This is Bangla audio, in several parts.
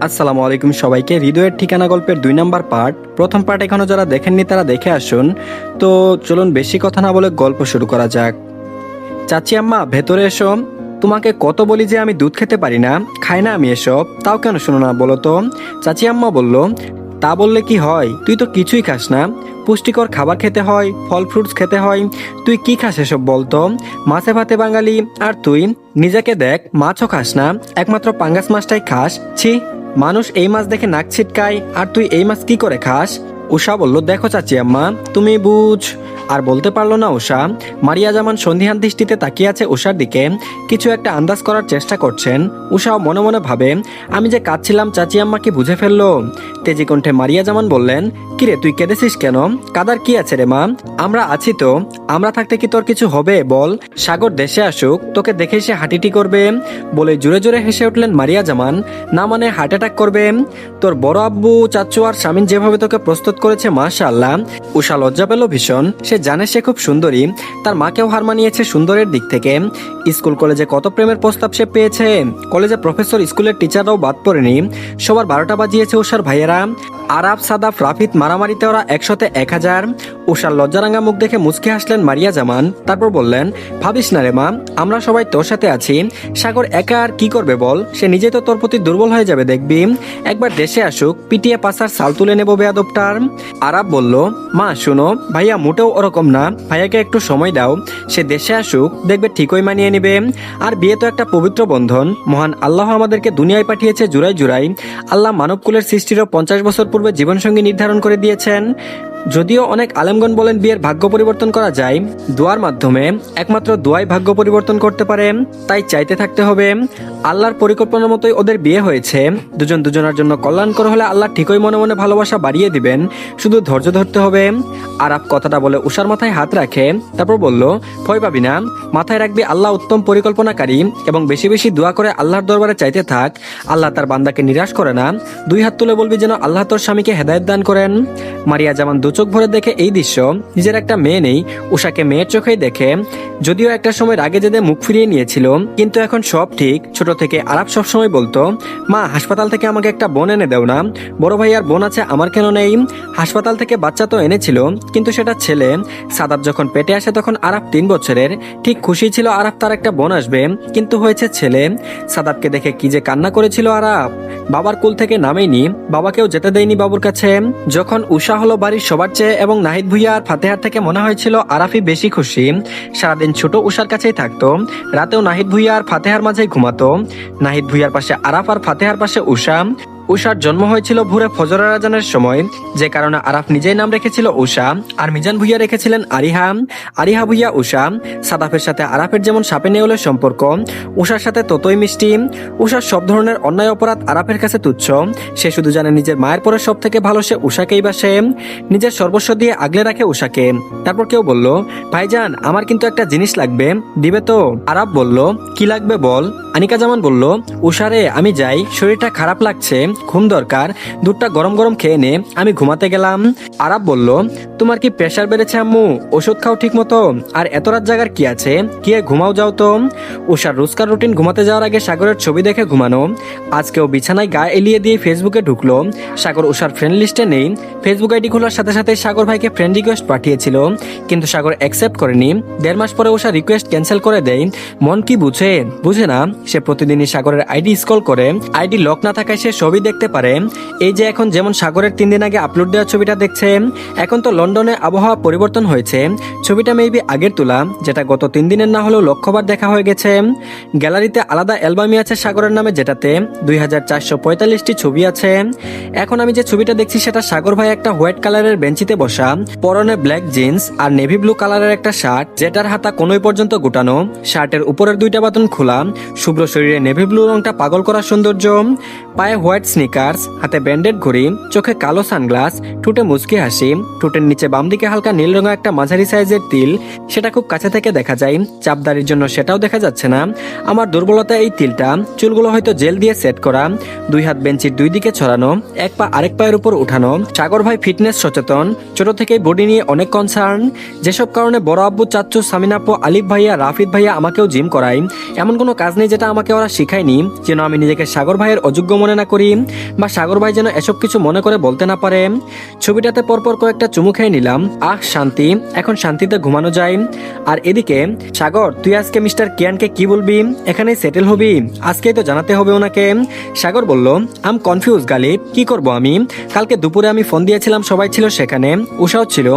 আসসালামু আলাইকুম সবাইকে। হৃদয়ের ঠিকানা গল্পের 2 নাম্বার পার্ট, প্রথম পার্ট এখনো যারা দেখেননি তারা দেখে আসুন। তো চলুন বেশি কথা না বলে গল্প শুরু করা যাক। চাচি আম্মা ভেতরে এসো। তোমাকে কত বলি যে আমি দুধ খেতে পারি না, খাই না আমি এসব, তাও কেন শোনো না বলো তো? চাচি আম্মা বলল, তা বললে কি হয়, তুই তো কিছুই খাস না। পুষ্টিকর খাবার খেতে হয়, ফল ফ্রুটস খেতে হয়, তুই কি খাস এসব বলতো? মাছে ভাতে বাঙালি, আর তুই নিজেকে দেখ, মাছও খাস না, একমাত্র পাঙ্গাস মাছটাই খাস। ছি, মানুষ এই মাছ দেখে নাক ছিটকায়, আর তুই এই মাছ কি করে খাস? উষা বলল, দেখো চাচি আম্মা, তুমি বুঝ। আর বলতে পারলো না উষা। মারিয়া জামান সন্ধিহান দৃষ্টিতে তাকিয়ে আছে উষার দিকে, কিছু একটা আন্দাজ করার চেষ্টা করছেন। উষাও মনে মনে ভাবে, আমি যে কাঁদছিলাম চাচি আম্মা কি বুঝে ফেললো? তেজি কণ্ঠে মারিয়া জামান বললেন, কিরে তুই কেঁদেছিস কেন? কাদার কি আছে রে মা, আমরা আছি তো। আমরা থাকতে কি তোর কিছু হবে বল? সাগর দেশে আসুক, তোকে দেখে সে হাঁটিটি করবে। বলে জোরে জোরে হেসে উঠলেন মারিয়া জামান। না মানে হার্ট অ্যাটাক করবে? তোর বড় আব্বু চাচু আর স্বামীন যেভাবে তোকে প্রস্তুত করেছে মাশাআল্লাহ। উষা লজ্জা পেল ভীষণ। সে জানে সে খুব সুন্দরী, তার মাকেও হার মানিয়েছে সুন্দরের দিক থেকে। স্কুল কলেজে কত প্রেমের প্রস্তাব সে পেয়েছে, কলেজে প্রফেসর স্কুলের টিচাররাও বাদ পড়েনি। সবার 12টা বাজিয়েছে উষার ভাইয়েরা। আরাফ সাদাফ রাফিদ মারামারিতে ওরা 100তে 1000। উষার লজ্জারাঙ্গা মুখ দেখে মুচকি হাসলেন মারিয়া জামান, তারপর বললেন, ভাবিস না রে মা, আমরা সবাই তোর সাথে আছি। সাগর একা আর কি করবে বল, সে নিজে তো তোর প্রতি দুর্বল হয়ে যাবে দেখবি। একবার দেশে আসুক, পিটিয়ে পাশার সাল তুলে নেবো বেয়াদবটার। আরাফ বলল, মা শুনো, ভাইয়া মোটেও ওরকম না, ভাইয়াকে একটু সময় দাও, সে দেশে আসুক, দেখবে ঠিকই মানিয়ে নিবে। আর বিয়ে তো একটা পবিত্র বন্ধন, মহান আল্লাহ আমাদেরকে দুনিয়ায় পাঠিয়েছে জুড়াই জুড়াই। আল্লাহ মানবকুলের সৃষ্টিরও 50 বছর পূর্বে জীবনসঙ্গী নির্ধারণ করে দিয়েছেন। যদিও অনেক আলেমগণ বলেন বিয়ের ভাগ্য পরিবর্তন করা যায় দোয়ার মাধ্যমে, একমাত্র দোয়াই ভাগ্য পরিবর্তন করতে পারে। তাই চাইতে থাকতে হবে। আল্লাহর পরিকল্পনার মতোই ওদের বিয়ে হয়েছে। দুজন দুজনের জন্য কল্যাণকর হলে আল্লাহ ঠিকই মনে মনে ভালোবাসা বাড়িয়ে দিবেন, শুধু ধৈর্য ধরতে হবে। আরাফ কথাটা বলে উষার মাথায় হাত রাখে, তারপর বলল, ভয় পাবি না, মাথায় রাখবি আল্লাহ উত্তম পরিকল্পনাকারী, এবং বেশি বেশি দোয়া করে আল্লাহর দরবারে চাইতে থাক। আল্লাহ তার বান্দাকে নিরাশ করে না। 2 হাত তুলে বলবি যেন আল্লাহ তোর স্বামীকে হেদায়েত দান করেন। মারিয়া জামান দু চোখ ভরে দেখে এই দৃশ্য। নিজের একটা মেয়ে নেই, উষাকে মেয়ের চোখেই দেখে। যদিও একটা সময় আগে যেতে মুখ ফিরিয়ে নিয়েছিল, কিন্তু এখন সব ঠিক। ছোট থেকে আরাফ সবসময় বলতো, মা হাসপাতাল থেকে আমাকে একটা বোন এনে দেও না, বড় ভাই আর বোন আছে, আমার কেন নেই? হাসপাতাল থেকে বাচ্চা তো এনেছিল, কিন্তু সেটা ছেলে। সাদাব যখন পেটে আসে তখন আরাফ 3 বছরের। ঠিক খুশি ছিল আরাফ তার একটা বোন আসবে, কিন্তু হয়েছে ছেলে। সাদাবকে দেখে কি যে কান্না করেছিল আরাফ, বাবার কুল থেকে নামেইনি, বাবাকেও যেতে দেয়নি বাবুর কাছে। যখন উষা হলো বাড়ির সবার চেয়ে, এবং নাহিদ ভুইয়া আর ফাতেহার থেকে মনে হয়েছিল আরাফই বেশি খুশি। সারাদিন ছোট উষার কাছেই থাকতো, রাতেও নাহিদ ভুইয়া আর ফাতেহার মাঝেই ঘুমাতো। নাহিদ ভুইয়ার পাশে আরাফ আর ফাতেহার পাশে উষা। উষার জন্ম হয়েছিল ভোরে ফজরের আজানের সময়, যে কারণে আরাফ নিজেই নাম রেখেছিল উষা, আর মিজান ভুইয়া রেখেছিলেন আরিহা। আরিহা ভুইয়া উষা। সাদাফের সাথে আরাফের যেমন সাপে নেউলের সম্পর্ক, উষার সাথে ততই মিষ্টি। উষার সব ধরনের অন্যায় অপরাধ আরাফের কাছে তুচ্ছ। সে শুধু জানে নিজের মায়ের পরে সব থেকে ভালো সে উষাকেই বাসে। নিজের সর্বস্ব দিয়ে আগলে রাখে উষাকে। তারপর কেউ বলল, ভাইজান আমার কিন্তু একটা জিনিস লাগবে, দিবে তো? আরাফ বলল, কি লাগবে বল? আনিকা জামান বলল, উষারে আমি যাই, শরীরটা খারাপ লাগছে, ঘুম দরকার, দুধটা গরম গরম খেয়ে নে, আমি ঘুমাতে গেলাম। আরাফ বলল, তোমার কি প্রেশার বেড়েছে আম্মু? ওষুধ খাও ঠিক মতো, আর এত রাত জাগার কি আছে, গিয়ে ঘুমাও যাও তো। উষার রোজকার রুটিন ঘুমাতে যাওয়ার আগে সাগরের ছবি দেখে ঘুমানো। আজকেও বিছানায় গা এলিয়ে দিয়ে ফেসবুকে ঢুকলো। সাগর উষার ফ্রেন্ড লিস্টে নেই। ফেসবুক আইডি খোলার সাথে সাথে সাগর ভাইকে ফ্রেন্ড রিকোয়েস্ট পাঠিয়েছিল, কিন্তু সাগর অ্যাকসেপ্ট করেনি। 1.5 মাস পরে উষা রিকোয়েস্ট ক্যান্সেল করে দেয়। মন কি বুঝে? বুঝে না। সে প্রতিদিনই সাগরের আইডি স্ক্রল করে, আইডি লক না থাকায় সে ছবি দেখতে পারে। এই যে এখন যেমন সাগরের 3 দিন আগে আপলোড দেওয়া ছবিটা দেখছে। এখন তো লন্ডনে আবহাওয়া পরিবর্তন হয়েছে, ছবিটা মেবি আগের তোলা, যেটা গত 3 দিনের না হলেও লক্ষবার দেখা হয়ে গেছে। গ্যালারিতে আলাদা অ্যালবামই আছে সাগরের নামে, যেটাতে 2445টি ছবি আছে। এখন আমি যে ছবিটা দেখছি সেটা সাগর ভাই একটা হোয়াইট কালারের বেঞ্চিতে বসা, পরনে ব্ল্যাক জিন্স আর নেভি ব্লু কালারের একটা শার্ট, যেটার হাতা কোনোই পর্যন্ত গুটানো, শার্টের উপরের 2টা বাটন খোলা, শুভ্র শরীরে নেভি ব্লু রংটা পাগল করা সৌন্দর্য, পায়ে হোয়াইট স্নিকার্স, হাতে ব্যান্ডেড ঘড়ি, চোখে কালো সানগ্লাস, ঠোঁটে মুচকি হাসি, ঠোঁটের নিচে বাম দিকে হালকা নীল রঙের একটা মাঝারি সাইজের তিল, সেটা খুব কাছে থেকে দেখা যায়, চাপদারির জন্য সেটাও দেখা যাচ্ছে না। আমার দুর্বলতা এই তিলটা, চুলগুলো হয়তো জেল দিয়ে সেট করা, 2 হাত বেঞ্চির 2 দিকে ছড়ানো, এক পা আরেক পায়ের উপর উঠানো। সাগর ভাই ফিটনেস সচেতন, ছোট থেকেই বডি নিয়ে অনেক কনসার্ন। যেসব কারণে বড় আব্বু চাচ্চু সামিনাপু আলিফ ভাইয়া রাফিদ ভাইয়া আমাকেও জিম করাই। এমন কোনো কাজ নেই যেটা আমাকে ওরা শিখায়নি, যেন আমি নিজেকে সাগর ভাইয়ের অযোগ্য মনে না করি। বা সাগর ভাই যেন এসব কিছু মনে করে বলতে না পারে। ছবিটাতে পরপর কয়েকটা চুমু খেয়ে নিলাম। শান্তি, এখন শান্তিতে ঘুমানো যায়। আর এদিকে সাগর, তুই আজকে মিস্টার কিয়ানকে কি বলবি? এখানেই সেটেল হবি? আজকেই তো জানাতে হবে ওনাকে। সাগর বলল, আম কনফিউজ গালিব, কি করব আমি? কালকে দুপুরে আমি ফোন দিয়েছিলাম, সবাই ছিল সেখানে, উষাও ছিল।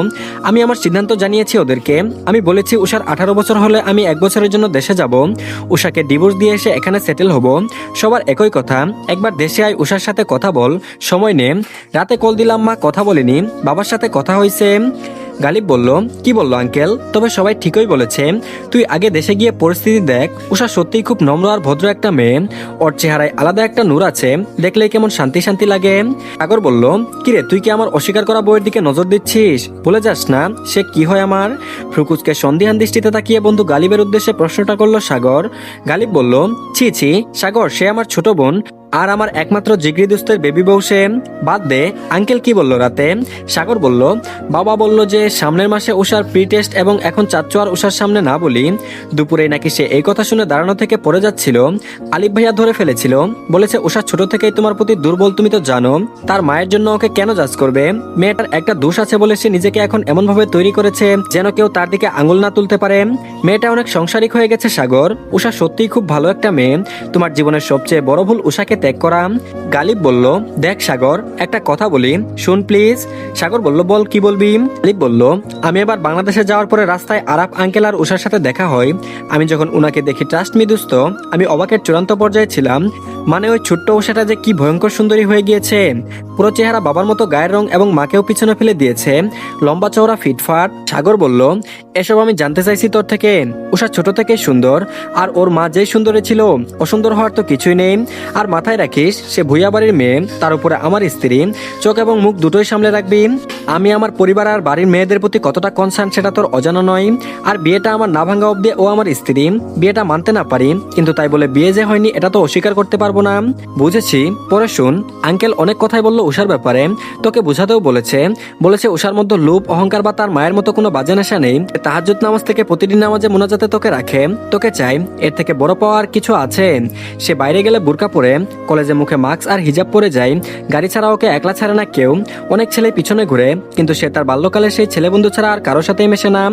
আমি আমার সিদ্ধান্ত জানিয়েছি ওদেরকে। আমি বলেছি উষার 18 বছর হলে আমি 1 বছরের জন্য দেশে যাব, উষাকে ডিভোর্স দিয়ে এসে এখানে সেটেল হব। সবার একই কথা, একবার দেশে আয়, উষার সাথে কথা বল, সময় নে। রাতে কল দিলাম, মা কথা বলেনি, বাবার সাথে কথা হয়েছে। গালিব বলল, কি বললো আঙ্কেল? তবে সবাই ঠিকই বলেছে, তুই আগে দেশে গিয়ে পরিস্থিতি দেখ। উষা সত্যিই খুব নম্র আর ভদ্র একটা মেয়ে, ওর চেহারায় আলাদা একটা নূর আছে, দেখলেই কেমন শান্তি শান্তি লাগে। সাগর বলল, কিরে তুই কি আমার অস্বীকার করা বইয়ের দিকে নজর দিচ্ছিস? ভুলে যাস না সে কি হয় আমার। ফ্রুকুজকে সন্দিহান দৃষ্টিতে তাকিয়ে বন্ধু গালিবের উদ্দেশ্যে প্রশ্নটা করলো সাগর। গালিব বলল, ছি ছি সাগর, সে আমার ছোট বোন আর আমার একমাত্র জিগরি দোস্তের বেবি বউ সে। বাদ দে, আঙ্কেল কি বললো রাতে? সাগর বলল, বাবা বলল যে সামনের মাসে উষার প্রি টেস্ট এবং এখন চাচ্চু আর উষার সামনে না বলি। দুপুরে নাকি সে এই কথা শুনে দাঁড়ানো থেকে পড়ে যাচ্ছিল, আলিফ ভাইয়া ধরে ফেলেছিল, বলেছে উষা ছোট থেকেই তোমার প্রতি দুর্বল, তুমি তো জানো। তার মায়ের জন্য ওকে কেন জাজ করবে? মেয়েটার একটা দোষ আছে বলে সে নিজেকে এখন এমন ভাবে তৈরি করেছে যেন কেউ তার দিকে আঙুল না তুলতে পারে। মেয়েটা অনেক সংসারিক হয়ে গেছে সাগর, উষা সত্যিই খুব ভালো একটা মেয়ে। তোমার জীবনের সবচেয়ে বড় ভুল উষাকে ত্যাগ করা। গালিব বলল, দেখ সাগর, একটা কথা বলি, শুন প্লিজ। সাগর বলল, বল, কি বলবি? গালিব বলল, আমি এবার বাংলাদেশে যাওয়ার পরে রাস্তায় আরাফ আঙ্কেল আর উষার সাথে দেখা হয়। আমি যখন উনাকে দেখি, ট্রাস্ট মি দোস্ত, আমি অবাকের চূড়ান্ত পর্যায়ে ছিলাম। মানে ওই ছোট্ট উষাটা যে কি ভয়ঙ্কর সুন্দরী হয়ে গিয়েছে, পুরো চেহারা বাবার মতো, গায়ের রং এবং মাকেও পিছনে ফেলে দিয়েছে, লম্বা চওড়া ফিটফাট। সাগর বলল, এসব আমি জানতে চাইছি তোর থেকে। উষা ছোট থেকেই সুন্দর, আর ওর মা যেই সুন্দরী ছিল, অসুন্দর হওয়ার তো কিছুই নেই। আর মাথায় রাখিস, সে ভুইয়া বাড়ির মেয়ে, তার উপরে আমার স্ত্রী, চোখ এবং মুখ দুটোই সামলে রাখবি। আমি আমার পরিবার আর বাড়ির মেয়েদের প্রতি কতটা কনসার্ন সেটা তোর অজানা নয়। আর বিয়েটা আমার না ভাঙা অব্দি ও আমার স্ত্রী, বিয়েটা মানতে না পারি, কিন্তু তাই বলে বিয়ে যে হয়নি এটা তো অস্বীকার করতে পারবো না। বুঝেছি, পরে শুন। আঙ্কেল অনেক কথাই বললো উষার ব্যাপারে, তোকে বোঝাতেও বলেছে উষার মধ্যে লোভ, অহংকার বা তার মায়ের মতো কোনো বাজে নেশা নেই। তাহাজ্জুদ নামাজ থেকে প্রতিদিন নামাজে মোনাজাতে তোকে রাখে, তোকে চাই। এর থেকে বড় পাওয়ার কিছু আছে? সে বাইরে গেলে বোরকা পরে, কলেজে মুখে মাস্ক আর হিজাব পরে যায়, গাড়ি ছাড়া ওকে একলা ছাড়ে না কেউ। অনেক ছেলে পিছনে ঘুরে, কিন্তু সে তার বাল্যকালে সেই ছেলে বন্ধু ছাড়া আর কারোর সাথেই মেশে না,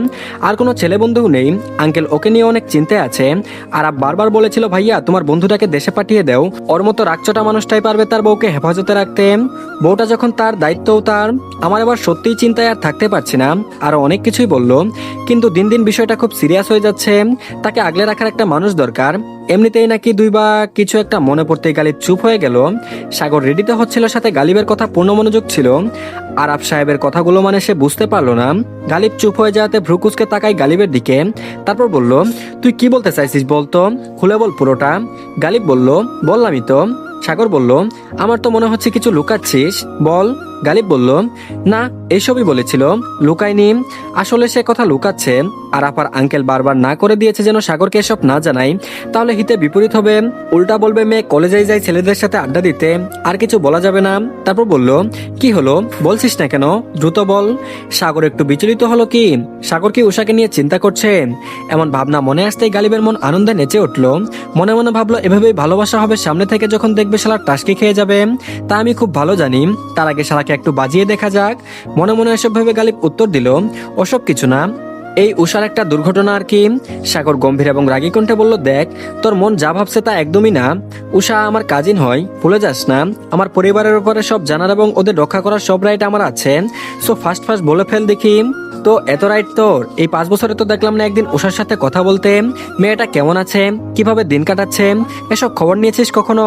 আর কোনো ছেলে বন্ধুও নেই। আঙ্কেল ওকে নিয়ে অনেক চিন্তায় আছে। আর বারবার বলেছিল, ভাইয়া তোমার বন্ধুটাকে দেশে পাঠিয়ে দাও, ওর মতো রাগচটা মানুষটাই পারবে তার বউকে হেফাজতে রাখতে। বউটা যখন তার, দায়িত্বও তার। আমার এবার সত্যিই চিন্তায় আর থাকতে পারছি না। আরো অনেক কিছুই বলল, কিন্তু দিন দিন বিষয়টা খুব সিরিয়াস হয়ে যাচ্ছে। তাকে আগলে রাখার একটা মানুষ দরকার। এমনিতেই নাকি দুই বা কিছু একটা মনে পড়তেই গালিব চুপ হয়ে গেল। সাগর রেডিতে হচ্ছিল, সাথে গালিবের কথা পূর্ণ মনোযোগ ছিল। আরাফ সাহেবের কথাগুলো মানে সে বুঝতে পারলো না। গালিব চুপ হয়ে যাওয়াতে ভ্রুকুচকে তাকাই গালিবের দিকে, তারপর বলল, তুই কি বলতে চাইছিস বলতো, খুলে বল পুরোটা। গালিব বলল, বললামই তো। সাগর বলল, আমার তো মনে হচ্ছে কিছু লুকাচ্ছিস, বল। গালিব বলল, না, এইসবই বলেছিল, লুকায়নি। আসলে সে কথা লুকাচ্ছে। আর আপার আঙ্কেল বারবার না করে দিয়েছে যেন সাগরকে এসব না জানাই, তাহলে হিতে বিপরীত হবে। উল্টা বলবে মেয়ে কলেজে যায় ছেলেদের সাথে আড্ডা দিতে, আর কিছু বলা যাবে না। তারপর বলল, কি হলো, বলছিস না কেন, দ্রুত বল। সাগর একটু বিচলিত হলো। কি সাগর কি উষাকে নিয়ে চিন্তা করছে? এমন ভাবনা মনে আসতেই গালিবের মন আনন্দে নেচে উঠল। মনে মনে ভাবলো, এভাবেই ভালোবাসা হবে, সামনে থেকে যখন দেখবে শালা টাসকি খেয়ে যাবে। তা আমি খুব ভালো জানি, তার আগে শালাকে একটু বাজিয়ে দেখা যাক। মনে মনে এসব ভেবে গালিব উত্তর দিল, ওসব কিছু না, এই উষার একটা দুর্ঘটনা আর কি। সাগর গম্ভীর এবং রাগী কণ্ঠে বলল, দেখ, তোর মন যা ভাবছে তা একদমই না। উষা আমার কাজিন হয়, ভুলে যাস না। আমার পরিবারের উপরে সব জানার এবং ওদের রক্ষা করার সব রাইট আমার আছে। সো ফার্স্ট বলে ফেল দেখি। তো এত রাইট তোর? এই 5 বছরে তো দেখলাম না একদিন উষার সাথে কথা বলতে। মেয়েটা কেমন আছে, কিভাবে দিন কাটাচ্ছে, এসব খবর নিয়েছিস কখনো?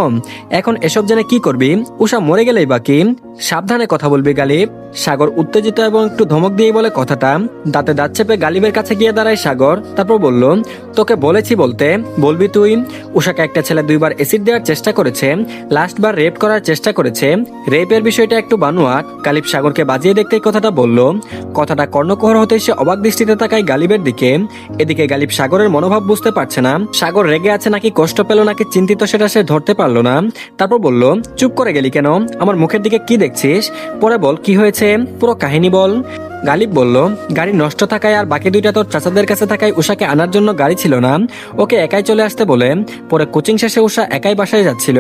এখন এসব জেনে কি করবি? উষা মরে গেলেই বাকি। সাবধানে কথা বলবি গালিব। সাগর উত্তেজিত এবং একটু ধমক দিয়ে বলে কথাটা। দাঁতে দাঁত চেপে গালিবের কাছে গিয়ে দাঁড়ায় সাগর, তারপর বলল, তোকে বলেছি বলতে, বলবি তুই। উষাকে একটা ছেলে 2 বার এসিড দেওয়ার চেষ্টা করেছে, লাস্ট বার রেপ করার চেষ্টা করেছে। রেপের বিষয়টা একটু বানোয়াট। গালিব সাগরকে বাজিয়ে দেখতেই কথাটা বলল। কথাটা কর্ণকোহর হতে সে অবাক দৃষ্টিতে তাকায় গালিবের দিকে। এদিকে গালিব সাগরের মনোভাব বুঝতে পারছে না। সাগর রেগে আছে নাকি কষ্ট পেল নাকি চিন্তিত সেটা সে ধরতে পারলো না। তারপর বলল, চুপ করে গেলি কেন? আমার মুখের দিকে কি দেখছিস? পরে বল কি হয়েছে, পুরো কাহিনী বল। গালিব বলল, গাড়ি নষ্ট থাকায় আর বাকি দুইটা তোর চাচাদের কাছে থাকায় উষাকে আনার জন্য গাড়ি ছিল না, ওকে একাই চলে আসতে বলে। পরে কোচিং শেষে উষা একাই বাসায় যাচ্ছিল।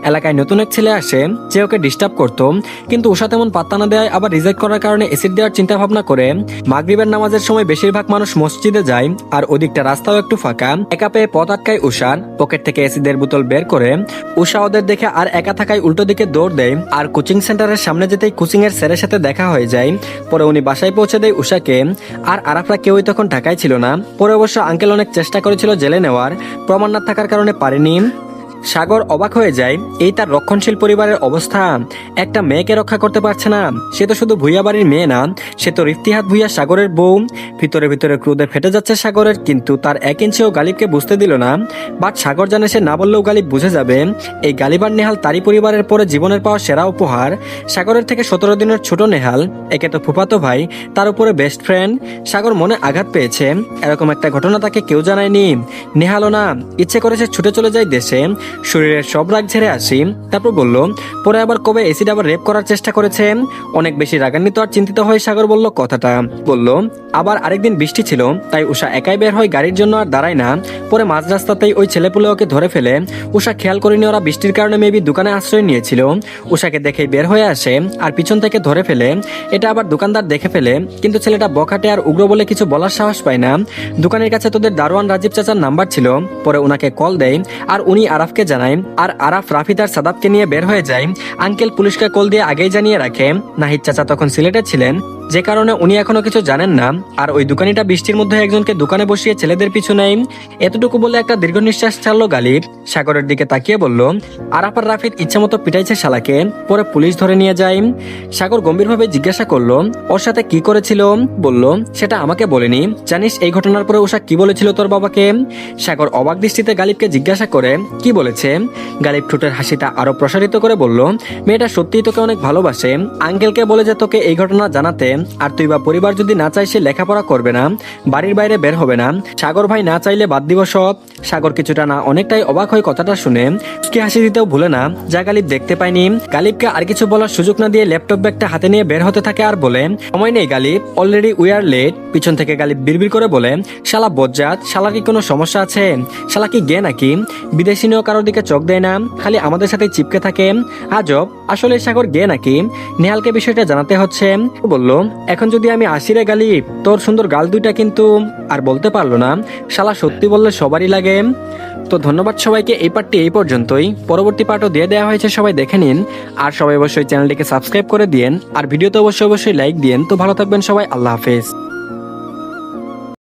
এলাকায় নতুন এক ছেলে আসে যে ওকে ডিস্টার্ব করতো, কিন্তু উষা তেমন পাত্তা না দেয়, আবার রিজেক্ট করার কারণে এসিড দেওয়ার চিন্তা ভাবনা করে। মাগরিবের নামাজের সময় বেশিরভাগ মানুষ মসজিদে যায় আর ওদিকটা রাস্তাও একটু ফাঁকা। একা পেয়ে পথ আটকায় উষার, পকেট থেকে এসিডের বোতল বের করে উষা ওদের দেখে আর একা থাকায় উল্টো দিকে দৌড় দেয়। আর কোচিং সেন্টারের সামনে যেতেই কোচিং এর স্যারের সাথে দেখা হয়ে যায়। পরে উনি বাসায় পৌঁছে দেয় উষাকে। আর আরাফরা কেউই তখন ঢাকায় ছিল না। পরে অবশ্য আঙ্কেল অনেক চেষ্টা করেছিল জেলে নেওয়ার, প্রমাণ না থাকার কারণে পারেনি। সাগর অবাক হয়ে যায়, এই তার রক্ষণশীল পরিবারের অবস্থা। একটা মেয়েকে রক্ষা করতে পারছে না। সে তো শুধু ভুইয়া বাড়ির মেয়ে না, সে তো ইফতিহাত ভুইয়া সাগরের বউ। ভিতরে ভিতরে ক্রোধে ফেটে যাচ্ছে সাগরের, কিন্তু তার 1 ইঞ্চিও গালিবকে বুঝতে দিল না। বাট সাগর জানে সে না বললেও গালিব বুঝে যাবে। এই গালিব আর নেহাল তারই পরিবারের পরে জীবনের পাওয়া সেরা উপহার। সাগরের থেকে 17 দিনের ছোট নেহাল, একে তো ফুফাতো ভাই, তার উপরে বেস্ট ফ্রেন্ড। সাগর মনে আঘাত পেয়েছে, এরকম একটা ঘটনা তাকে কেউ জানায়নি। নেহালও না, ইচ্ছে করেছে ছুটে চলে যায় দেশে, শরীরের সব রাগ ঝেড়ে আসি। তারপর বলল, পরে আবার কবে এসিড আবার রেপ করার চেষ্টা করেছে। অনেক বেশি রাগান্বিত আর চিন্তিত হয়ে সাগর বলল কথাটা। বলল, আবার আরেকদিন বৃষ্টি ছিল, তাই উষা একাই বের হয় গাড়ির জন্য, আর দাঁড়ায় না। পরে মাঝ রাস্তাতেই ওই ছেলেপুলে ওকে ধরে ফেলে। উষা খেয়াল করেনি ওরা বৃষ্টির কারণে মেবি দোকানে আশ্রয় নিয়েছিল। উষাকে দেখেই বের হয়ে আসে আর পিছন থেকে ধরে ফেলে। এটা আবার দোকানদার দেখে ফেলে, কিন্তু ছেলেটা বখাটে আর উগ্র বলে কিছু বলার সাহস পায় না। দোকানের কাছে তোদের দারোয়ান রাজীব চাচার নাম্বার ছিল। পরে ওনাকে কল দেয় আর উনি আরাফকে জানায়। আর আরাফ রাফিদ আর সাদাবকে নিয়ে বের হয়ে যায়। আঙ্কেল পুলিশকে কল দিয়ে আগেই জানিয়ে রাখে। নাহিদ চাচা তখন সিলেটে ছিলেন, যে কারণে উনি এখনো কিছু জানেন না। আর ওই দোকানিটা বৃষ্টির মধ্যে একজনকে দোকানে বসিয়ে ছেলেদের পিছু নেয়। এতটুকু বলে একটা দীর্ঘ নিঃশ্বাস ছাড়লো গালিব। সাগরের দিকে তাকিয়ে বলল, আরাফ আর রাফিদ ইচ্ছামতো পিটাইছে শালাকে। পরে পুলিশ ধরে নিয়ে যায়। সাগর গম্ভীরভাবে জিজ্ঞাসা করলো, ওর সাথে কি করেছিল? বলল, সেটা আমাকে বলেনি। জানিস এই ঘটনার পরে উষা কি বলেছিল তোর বাবাকে? সাগর অবাক দৃষ্টিতে গালিবকে জিজ্ঞাসা করে, কি বলেছে? গালিব ঠোঁটের হাসিটা আরো প্রসারিত করে বলল, মেয়েটা সত্যিই তোকে অনেক ভালোবাসে। আঙ্কেলকে বলে যে তোকে এই ঘটনা জানাতে, আর তুই বা পরিবার যদি না চাই সে লেখাপড়া করবে না, বাড়ির বাইরে বের হবে না। সাগর ভাই না চাইলে বাদ দিব সব। সাগর কিছুটা না অনেকটাই অবাক হয়ে কথাটা শুনে কি হাসি দিতেও ভুলে না, যা গালিব দেখতে পায়নি। গালিবকে আর কিছু বলার সুযোগ না দিয়ে ল্যাপটপ ব্যাগটা হাতে নিয়ে বের হতে থাকে আর বলে, সময় নেই Ghalib, already we are late. পিছন থেকে গালিব বিড়বিড় করে বলে, শালা বজ্জাত, শালার কি কোনো সমস্যা আছে? শালা কি গে নাকি? বিদেশি নিয়েও কারোর দিকে চোখ দেয় না, খালি আমাদের সাথে চিপকে থাকে। আজব, আসলে সাগর গে নাকি? নেহালকে বিষয়টা জানাতে হচ্ছে। বলল, এখন যদি আমি আসি রে গালিব, তোর সুন্দর গাল দুইটা কিন্তু। আর বলতে পারলো না, শালা সত্যি বললে সবারই লাগে। তো ধন্যবাদ সবাইকে, এই পার্টটি এই পর্যন্তই। পরবর্তী পার্টও দিয়ে দেওয়া হয়েছে, সবাই দেখে নিন। আর সবাই অবশ্যই চ্যানেলটিকে সাবস্ক্রাইব করে দিন, আর ভিডিওতে অবশ্যই লাইক দিন। তো ভালো থাকবেন সবাই, আল্লাহ হাফেজ।